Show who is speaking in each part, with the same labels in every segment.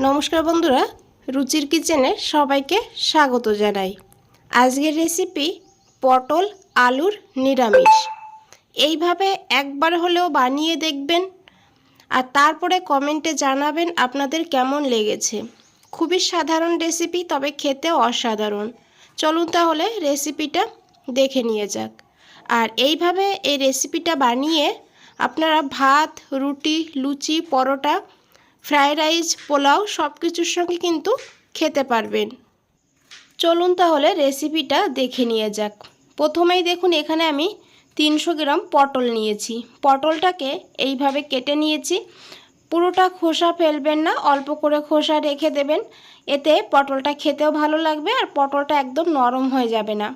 Speaker 1: নমস্কার বন্ধুরা, রুচির কিচেনে সবাইকে স্বাগত জানাই। আজকের রেসিপি পটল আলুর নিরামিষ। এইভাবে একবার হলেও বানিয়ে দেখবেন আর তারপরে কমেন্টে জানাবেন আপনাদের কেমন লেগেছে। খুবই সাধারণ রেসিপি, তবে খেতে অসাধারণ। চলুন তাহলে রেসিপিটা দেখে নিয়ে যাক। আর এইভাবে এই রেসিপিটা বানিয়ে আপনারা ভাত, রুটি, লুচি, পরোটা, ফ্রাইড রাইস, পোলাও সব কিছুর সঙ্গে কিন্তু খেতে পারবেন। চলুন তাহলে রেসিপিটা দেখে নিয়ে যাক। প্রথমেই দেখুন এখানে আমি 300 গ্রাম পটল নিয়েছি। পটলটাকে এইভাবে কেটে নিয়েছি। পুরোটা খোসা ফেলবেন না, অল্প করে খোসা রেখে দেবেন। এতে পটলটা খেতেও ভালো লাগবে আর পটলটা একদম নরম হয়ে যাবে না।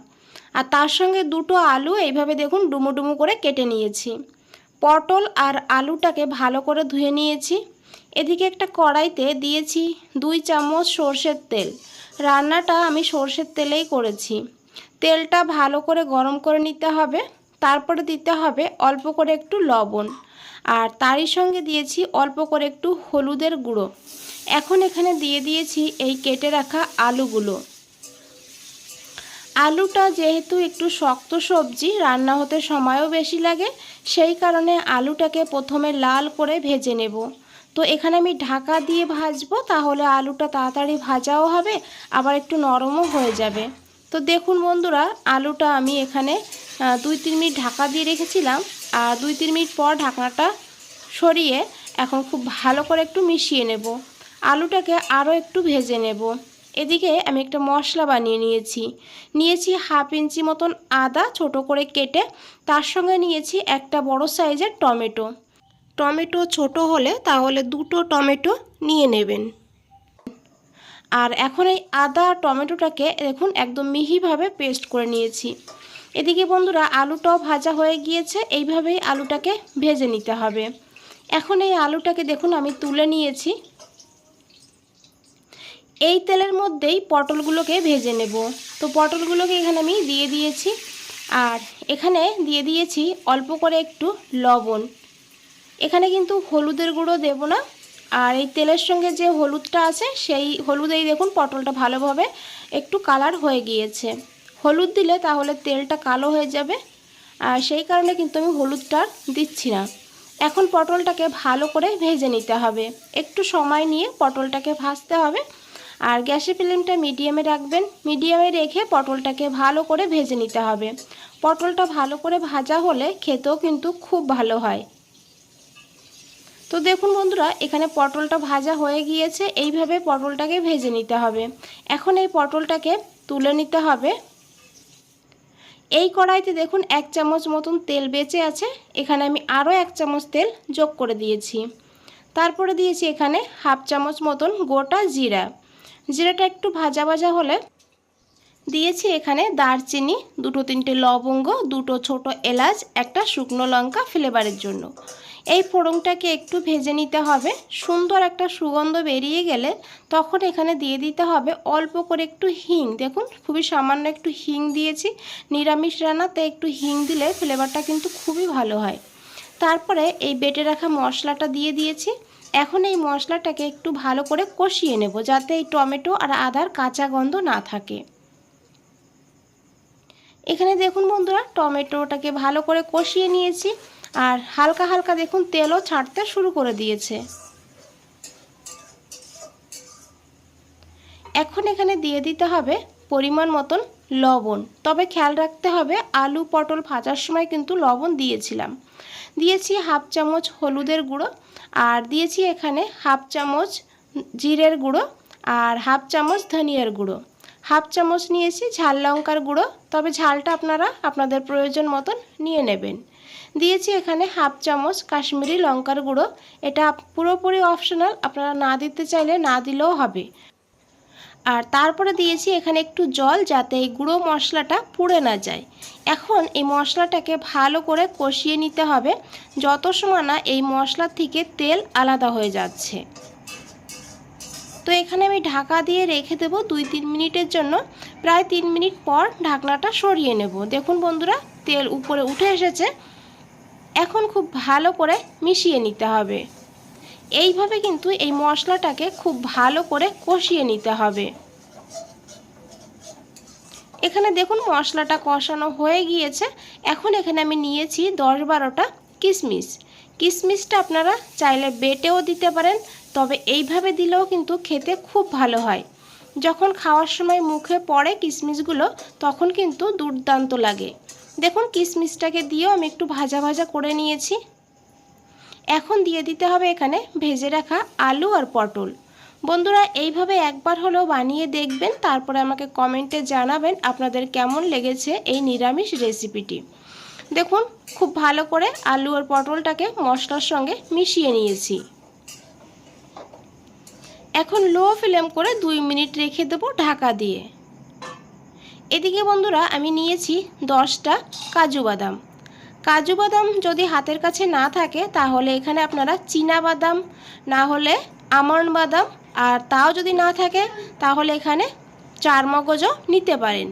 Speaker 1: আর তার সঙ্গে দুটো আলু এইভাবে দেখুন ডুমো ডুমো করে কেটে নিয়েছি। পটল আর আলুটাকে ভালো করে ধুয়ে নিয়েছি। এদিকে একটা কড়াইতে দিয়েছি 2 চামচ সরষের তেল। রান্নাটা আমি সরষের তেলেই করেছি। তেলটা ভালো করে গরম করে নিতে হবে। তারপরে দিতে হবে অল্প করে একটু লবণ, আর তারই সঙ্গে দিয়েছি অল্প করে একটু হলুদের গুঁড়ো। এখন এখানে দিয়ে দিয়েছি এই কেটে রাখা আলুগুলো। আলুটা যেহেতু একটু শক্ত সবজি, রান্না হতে সময়ও বেশি লাগে, সেই কারণে আলুটাকে প্রথমে লাল করে ভেজে নেব। তো এখানে আমি ঢাকা দিয়ে ভাজবো, তাহলে আলুটা তাড়াতাড়ি ভাজাও হবে, আবার একটু নরমও হয়ে যাবে। তো দেখুন বন্ধুরা, আলুটা আমি এখানে 2-3 মিনিট ঢাকা দিয়ে রেখেছিলাম, আর 2-3 মিনিট পর ঢাকনাটা সরিয়ে এখন খুব ভালো করে একটু মিশিয়ে নেব। আলুটাকে আরও একটু ভেজে নেব। এদিকে আমি একটা মশলা বানিয়ে নিয়েছি। 1/2 ইঞ্চি মতন আদা ছোট করে কেটে, তার সঙ্গে নিয়েছি একটা বড় সাইজের টমেটো। টমেটো ছোট হলে তাহলে 2টো টমেটো নিয়ে নেবেন। আর এখন এই আদা আর টমেটোটাকে দেখুন একদম মিহিভাবে পেস্ট করে নিয়েছি। এদিকে বন্ধুরা আলুটাও ভাজা হয়ে গিয়েছে। এইভাবেই আলুটাকে ভেজে নিতে হবে। এখন এই আলুটাকে দেখুন আমি তুলে নিয়েছি। এই তেলের মধ্যেই পটলগুলোকে ভেজে নেব। তো পটলগুলোকে এখানে আমি দিয়ে দিয়েছি, আর এখানে দিয়ে দিয়েছি অল্প করে একটু লবণ। এখানে কিন্তু হলুদের গুঁড়ো দেব না, আর এই তেলের সঙ্গে যে হলুদটা আছে সেই হলুদেই দেখুন পটলটা ভালোভাবে একটু কালার হয়ে গিয়েছে। হলুদ দিলে তাহলে তেলটা কালো হয়ে যাবে, আর সেই কারণে কিন্তু আমি হলুদটা দিচ্ছি না। এখন পটলটাকে ভালো করে ভেজে নিতে হবে। একটু সময় নিয়ে পটলটাকে ভাজতে হবে, আর গ্যাসের ফ্লেমটা মিডিয়ামে রাখবেন। মিডিয়ামে রেখে পটলটাকে ভালো করে ভেজে নিতে হবে। পটলটা ভালো করে ভাজা হলে খেতেও কিন্তু খুব ভালো হয়। তো দেখুন বন্ধুরা, এখানে পটলটা ভাজা হয়ে গিয়েছে। এইভাবে পটলটাকে ভেজে নিতে হবে। এখন এই পটলটাকে তুলে নিতে হবে। এই কড়াইতে দেখুন 1 চামচ মতন তেল বেঁচে আছে। এখানে আমি আরও 1 চামচ তেল যোগ করে দিয়েছি। তারপরে দিয়েছি এখানে 1/2 চামচ মতন গোটা জিরা। জিরাটা একটু ভাজা ভাজা হলে দিয়েছি এখানে দারচিনি, 2-3টে লবঙ্গ, 2টো ছোট এলাচ, একটা শুকনো লঙ্কা ফ্লেভারের জন্য। এই ফোড়নটাকে একটু ভেজে নিতে হবে। সুন্দর একটা সুগন্ধ বেরিয়ে গেলে তখন এখানে দিয়ে দিতে হবে অল্প করে একটু হিং। দেখুন খুবই সামান্য একটু হিং দিয়েছি। নিরামিষ রান্নাতে একটু হিং দিলে ফ্লেভারটা কিন্তু খুবই ভালো হয়। তারপরে এই বেটে রাখা মশলাটা দিয়ে দিয়েছি। এখন এই মশলাটাকে একটু ভালো করে কষিয়ে নেব, যাতে এই টমেটো আর আদার কাঁচা গন্ধ না থাকে। এখানে দেখুন বন্ধুরা, টমেটোটাকে ভালো করে কষিয়ে নিয়েছি, আর হালকা হালকা দেখুন তেলও ছাড়তে শুরু করে দিয়েছে। এখন এখানে দিয়ে দিতে হবে পরিমাণ মতন লবণ। তবে খেয়াল রাখতে হবে আলু পটল ভাজার সময় কিন্তু লবণ দিয়েছিলাম। দিয়েছি 1/2 চামচ হলুদের গুঁড়ো, আর দিয়েছি এখানে 1/2 চামচ জিরের গুঁড়ো, আর 1/2 চামচ ধনিয়ার গুঁড়ো। 1/2 চামচ নিয়েছি ঝাল লঙ্কার গুঁড়ো, তবে ঝালটা আপনারা আপনাদের প্রয়োজন মতন নিয়ে নেবেন। দিয়েছি এখানে 1/2 চামচ কাশ্মীরি লঙ্কার গুঁড়ো। এটা পুরোপুরি অপশনাল, আপনারা না দিতে চাইলে না দিলেও হবে। আর তারপরে দিয়েছি এখানে একটু জল, যাতে এই গুঁড়ো মশলাটা পুড়ে না যায়। এখন এই মশলাটাকে ভালো করে কষিয়ে নিতে হবে, যত সময় না এই মশলা থেকে তেল আলাদা হয়ে যাচ্ছে। তো এখানে আমি ঢাকা দিয়ে রেখে দেবো 2-3 মিনিটের জন্য। প্রায় 3 মিনিট পর ঢাকনাটা সরিয়ে নেব। দেখুন বন্ধুরা, তেল উপরে উঠে এসেছে। এখন খুব ভালো করে মিশিয়ে নিতে হবে। এইভাবে কিন্তু এই মশলাটাকে খুব ভালো করে কষিয়ে নিতে হবে। এখানে দেখুন মশলাটা কষানো হয়ে গিয়েছে। এখন এখানে আমি নিয়েছি 10-12টা কিশমিশ। কিশমিশটা আপনারা চাইলে বেটেও দিতে পারেন, তবে এইভাবে দিলেও কিন্তু খেতে খুব ভালো হয়। যখন খাওয়ার সময় মুখে পড়ে কিশমিশগুলো তখন কিন্তু দুর্দান্ত লাগে। দেখুন কিশমিশটাকে দিয়েও আমি একটু ভাজা ভাজা করে নিয়েছি। এখন দিয়ে দিতে হবে এখানে ভেজে রাখা আলু আর পটল। বন্ধুরা এইভাবে একবার হলেও বানিয়ে দেখবেন, তারপরে আমাকে কমেন্টে জানাবেন আপনাদের কেমন লেগেছে এই নিরামিষ রেসিপিটি। দেখুন খুব ভালো করে আলু আর পটলটাকে মশলার সঙ্গে মিশিয়ে নিয়েছি। এখন লো ফ্লেম করে 2 মিনিট রেখে দেবো ঢাকা দিয়ে। এদিকে বন্ধুরা আমি নিয়েছি 10টা কাজু বাদাম। কাজু বাদাম যদি হাতের কাছে না থাকে তাহলে এখানে আপনারা চীনা বাদাম, না হলে আমন্ড বাদাম, আর তাও যদি না থাকে তাহলে এখানে চারমগজও নিতে পারেন।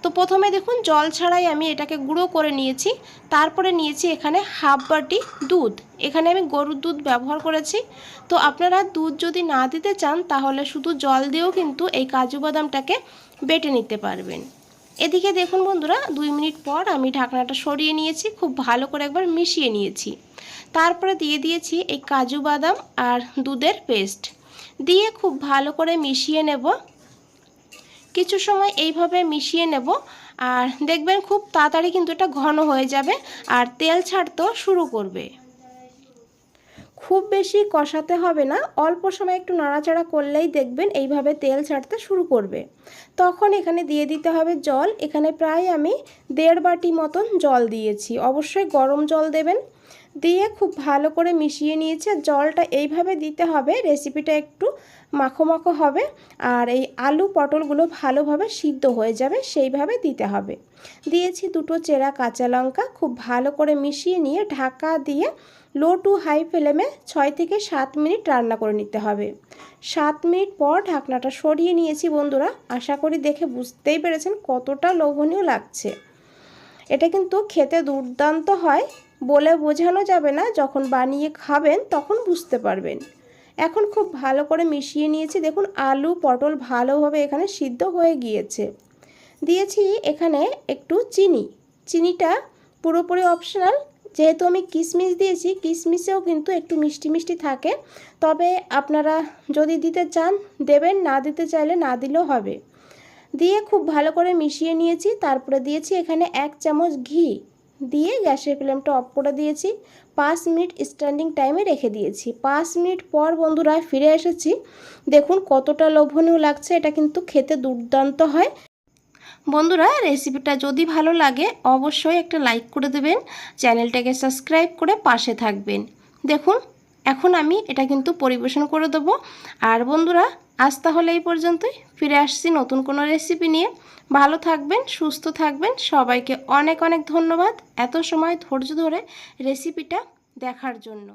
Speaker 1: তো প্রথমে দেখুন জল ছাড়াই আমি এটাকে গুঁড়ো করে নিয়েছি। তারপরে নিয়েছি এখানে হাফ বাটি দুধ। এখানে আমি গরুর দুধ ব্যবহার করেছি। তো আপনারা দুধ যদি না দিতে চান তাহলে শুধু জল দিয়েও কিন্তু এই কাজু বাদামটাকে বেটে নিতে পারবেন। এদিকে দেখুন বন্ধুরা 2 মিনিট পর আমি ঢাকনাটা সরিয়ে নিয়েছি, খুব ভালো করে একবার মিশিয়ে নিয়েছি। তারপরে দিয়ে দিয়েছি এই কাজু বাদাম আর দুধের পেস্ট দিয়ে খুব ভালো করে মিশিয়ে নেব। কিছু সময় এইভাবে মিশিয়ে নেব, আর দেখবেন খুব তাড়াতাড়ি কিন্তু এটা ঘন হয়ে যাবে আর তেল ছাড়তেও শুরু করবে। খুব বেশি কষাতে হবে না, অল্প সময় একটু নাড়াচাড়া করলেই দেখবেন এইভাবে তেল ছাড়তে শুরু করবে। তখন এখানে দিয়ে দিতে হবে জল। এখানে প্রায় আমি 1.5 বাটি মতন জল দিয়েছি, অবশ্যই গরম জল দেবেন। দিয়ে খুব ভালো করে মিশিয়ে নিয়েছি। জলটা এইভাবে দিতে হবে, রেসিপিটা একটু মাখো মাখো হবে আর এই আলু পটলগুলো ভালোভাবে সিদ্ধ হয়ে যাবে, সেইভাবে দিতে হবে। দিয়েছি 2টো চেরা কাঁচা লঙ্কা। খুব ভালো করে মিশিয়ে নিয়ে ঢাকা দিয়ে লো টু হাই ফ্লেমে 6 থেকে 7 মিনিট রান্না করে নিতে হবে। 7 মিনিট পর ঢাকনাটা সরিয়ে নিয়েছি বন্ধুরা। আশা করি দেখে বুঝতেই পেরেছেন কতটা লোভনীয় লাগছে। এটা কিন্তু খেতে দুর্দান্ত হয়, বলে বোঝানো যাবে না, যখন বানিয়ে খাবেন তখন বুঝতে পারবেন। এখন খুব ভালো করে মিশিয়ে নিয়েছি। দেখুন আলু পটল ভালোভাবে এখানে সিদ্ধ হয়ে গিয়েছে। দিয়েছি এখানে একটু চিনি। চিনিটা পুরোপুরি অপশনাল, যেহেতু আমি কিশমিশ দিয়েছি, কিশমিশেও কিন্তু একটু মিষ্টি মিষ্টি থাকে, তবে আপনারা যদি দিতে চান দেবেন, না দিতে চাইলে না দিলেও হবে। দিয়ে খুব ভালো করে মিশিয়ে নিয়েছি। তারপরে দিয়েছি এখানে 1 চামচ ঘি দিয়ে গ্যাসের ফ্লেমটা অফ করে দিয়েছি। 5 মিনিট স্ট্যান্ডিং টাইমে রেখে দিয়েছি। 5 মিনিট পর বন্ধুরা ফিরে এসেছি। দেখুন কতটা লোভনীয় লাগছে, এটা কিন্তু খেতে দুর্দান্ত হয়। বন্ধুরা রেসিপিটা যদি ভালো লাগে অবশ্যই একটা লাইক করে দেবেন, চ্যানেলটাকে সাবস্ক্রাইব করে পাশে থাকবেন। দেখুন এখন আমি এটা কিন্তু পরিবেশন করে দেবো। আর বন্ধুরা আজ তাহলে এই পর্যন্তই, ফিরে আসছি নতুন কোনো রেসিপি নিয়ে। ভালো থাকবেন, সুস্থ থাকবেন, সবাইকে অনেক অনেক ধন্যবাদ এত সময় ধৈর্য ধরে রেসিপিটা দেখার জন্য।